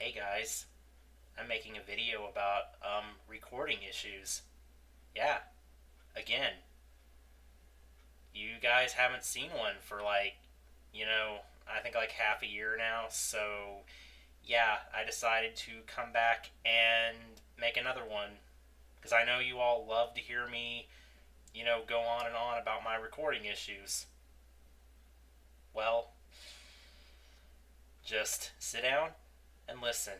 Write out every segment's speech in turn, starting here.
Hey guys, I'm making a video about recording issues. Yeah, again, you guys haven't seen one for I think like half a year now. So, yeah, I decided to come back and make another one because I know you all love to hear me, go on and on about my recording issues. Well, just sit down and listen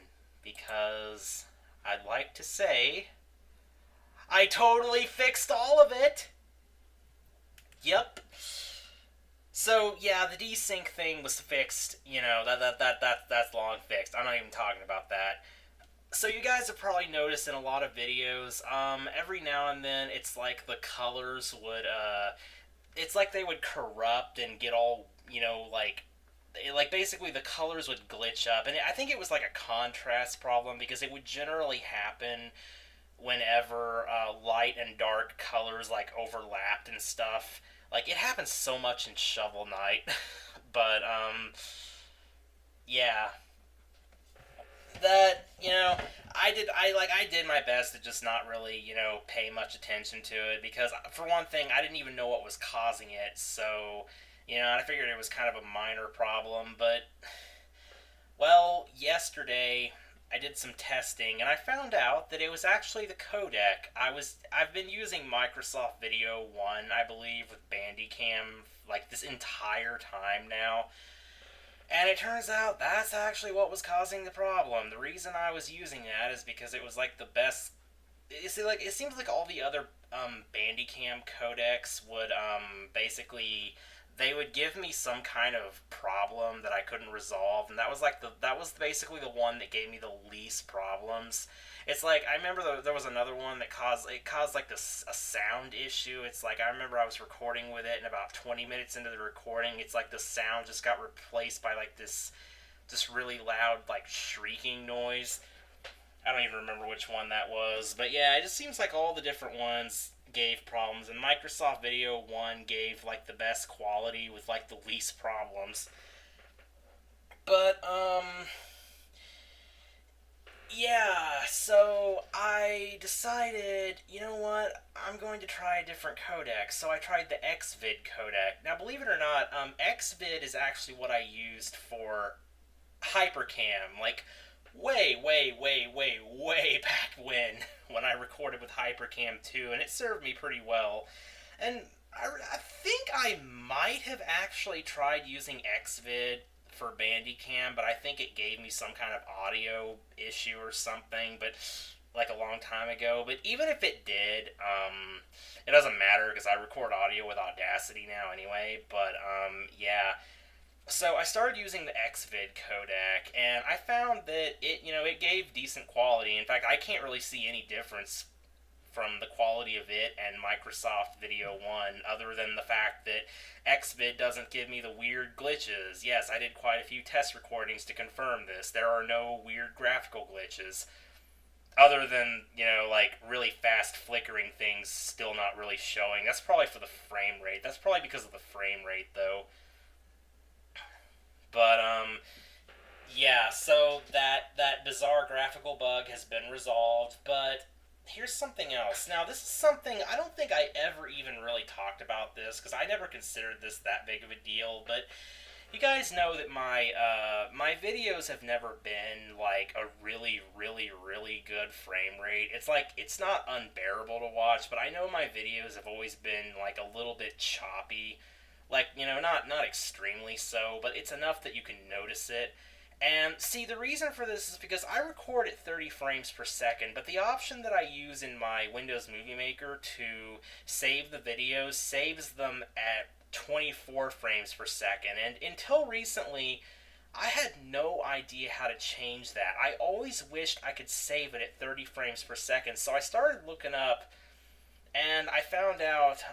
because I'd like to say I totally fixed all of it. Yep. So yeah, the desync thing was fixed. That's long fixed. I'm not even talking about that. So you guys have probably noticed in a lot of videos, every now and then it's like the colors would it's like they would corrupt and get all like basically the colors would glitch up, and I think it was like a contrast problem because it would generally happen whenever light and dark colors like overlapped and stuff. Like it happens so much in Shovel Knight, but yeah, that I did my best to just not really pay much attention to it because for one thing I didn't even know what was causing it, so I figured it was kind of a minor problem, but well, yesterday I did some testing and I found out that it was actually the codec. I've been using Microsoft Video 1, I believe, with Bandicam like this entire time now. And it turns out that's actually what was causing the problem. The reason I was using that is because it was like the best. You see, like it seems like all the other Bandicam codecs would basically they would give me some kind of problem that I couldn't resolve, and that was basically the one that gave me the least problems. It's like I remember there was another one that caused like this a sound issue. It's like I remember I was recording with it, and about 20 minutes into the recording, it's like the sound just got replaced by like this just really loud like shrieking noise. I don't even remember which one that was, but yeah, it just seems like all the different ones gave problems, and Microsoft Video 1 gave like the best quality with like the least problems. But yeah, so I decided, you know what, I'm going to try a different codec. So I tried the Xvid codec. Now, believe it or not, Xvid is actually what I used for Hypercam, like way back when I recorded with Hypercam 2, and it served me pretty well. And I think I might have actually tried using Xvid for Bandicam, but I think it gave me some kind of audio issue or something, but like a long time ago. But even if it did, it doesn't matter because I record audio with Audacity now anyway. But yeah, so I started using the Xvid codec, and I found that it gave decent quality. In fact, I can't really see any difference from the quality of it and Microsoft Video 1, other than the fact that Xvid doesn't give me the weird glitches. Yes, I did quite a few test recordings to confirm this. There are no weird graphical glitches, other than, like really fast flickering things still not really showing. That's probably for the frame rate. That's probably because of the frame rate, though. But yeah, so that bizarre graphical bug has been resolved, but here's something else. Now, this is something I don't think I ever even really talked about this because I never considered this that big of a deal, but you guys know that my videos have never been like a really good frame rate. It's like it's not unbearable to watch, but I know my videos have always been like a little bit choppy. Like, not extremely so, but it's enough that you can notice it. And see, the reason for this is because I record at 30 frames per second, but the option that I use in my Windows Movie Maker to save the videos saves them at 24 frames per second. And until recently, I had no idea how to change that. I always wished I could save it at 30 frames per second, so I started looking up and I found out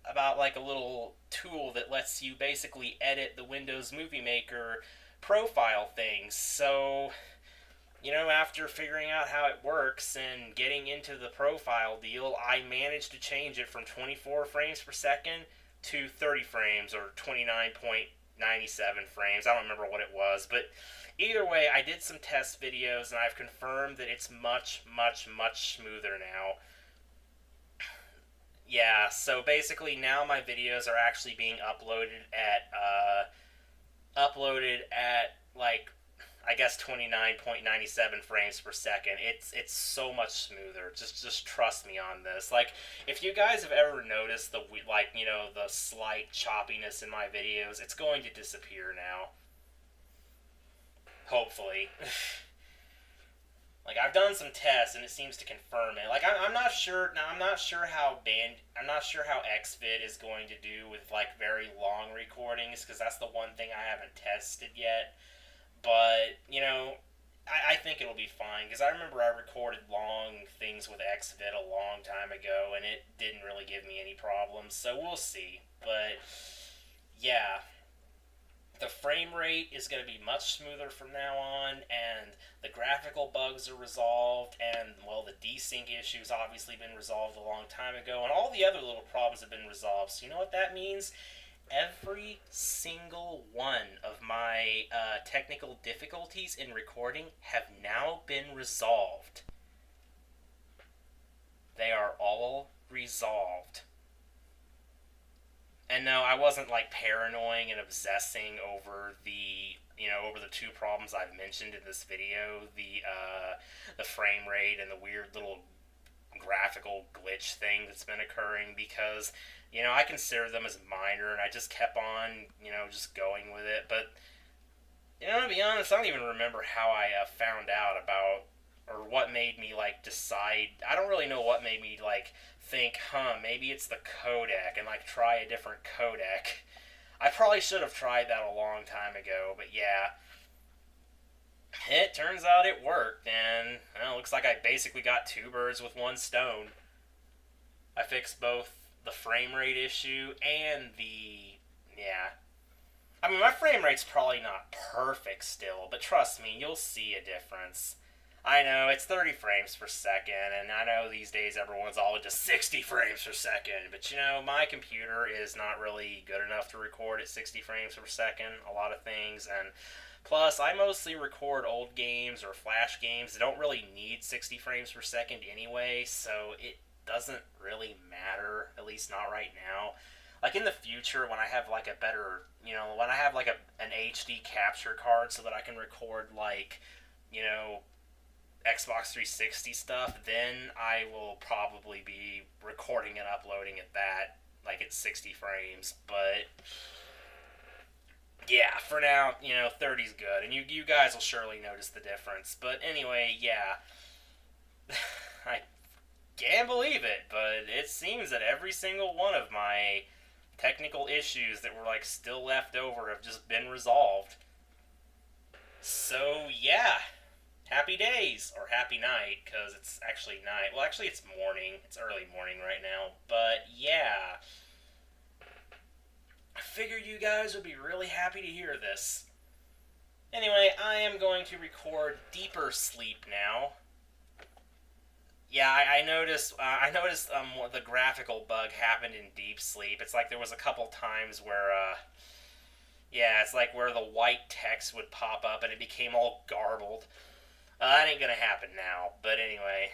about like a little tool that lets you basically edit the Windows Movie Maker profile things. So, after figuring out how it works and getting into the profile deal, I managed to change it from 24 frames per second to 30 frames or 29 97 frames. I don't remember what it was, but either way, I did some test videos and I've confirmed that it's much, much, much smoother now. Yeah, so basically now my videos are actually being uploaded at like I guess 29.97 frames per second. It's so much smoother. Just trust me on this. Like if you guys have ever noticed the the slight choppiness in my videos, it's going to disappear now. Hopefully. Like I've done some tests and it seems to confirm it. Like I'm not sure now. I'm not sure how Xvid is going to do with like very long recordings because that's the one thing I haven't tested yet. But I think it'll be fine because I remember I recorded long things with Xvid a long time ago and it didn't really give me any problems. So we'll see. But yeah, the frame rate is going to be much smoother from now on, and the graphical bugs are resolved, and well, the desync issue's obviously been resolved a long time ago, and all the other little problems have been resolved. So you know what that means? Every single one of my technical difficulties in recording have now been resolved. They are all resolved. And no, I wasn't like paranoing and obsessing over the two problems I've mentioned in this video, the frame rate and the weird little graphical glitch thing that's been occurring because I consider them as minor and I just kept on just going with it. But to be honest, I don't even remember how I found out about or what made me like decide. I don't really know what made me like think, maybe it's the codec and like try a different codec. I probably should have tried that a long time ago, but yeah. It turns out it worked, and it looks like I basically got two birds with one stone. I fixed both the frame rate issue and yeah. I mean, my frame rate's probably not perfect still, but trust me, you'll see a difference. I know, it's 30 frames per second, and I know these days everyone's all into 60 frames per second, but my computer is not really good enough to record at 60 frames per second, a lot of things, and plus, I mostly record old games or Flash games that don't really need 60 frames per second anyway, so it doesn't really matter, at least not right now. Like in the future, when I have like a better, when I have like an HD capture card so that I can record like, Xbox 360 stuff, then I will probably be recording and uploading at that, like at 60 frames. But yeah, for now, 30's good, and you guys will surely notice the difference. But anyway, yeah, I can't believe it, but it seems that every single one of my technical issues that were like still left over have just been resolved. So yeah, happy days or happy night because it's actually night. Well, actually, it's morning. It's early morning right now. But yeah, I figure you guys would be really happy to hear this. Anyway, I am going to record Deeper Sleep now. Yeah, I noticed. The graphical bug happened in Deep Sleep. It's like there was a couple times where, yeah, it's like where the white text would pop up and it became all garbled. That ain't gonna happen now. But anyway,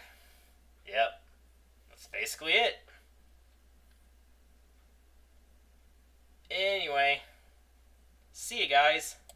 yep, that's basically it. Anyway, see you guys.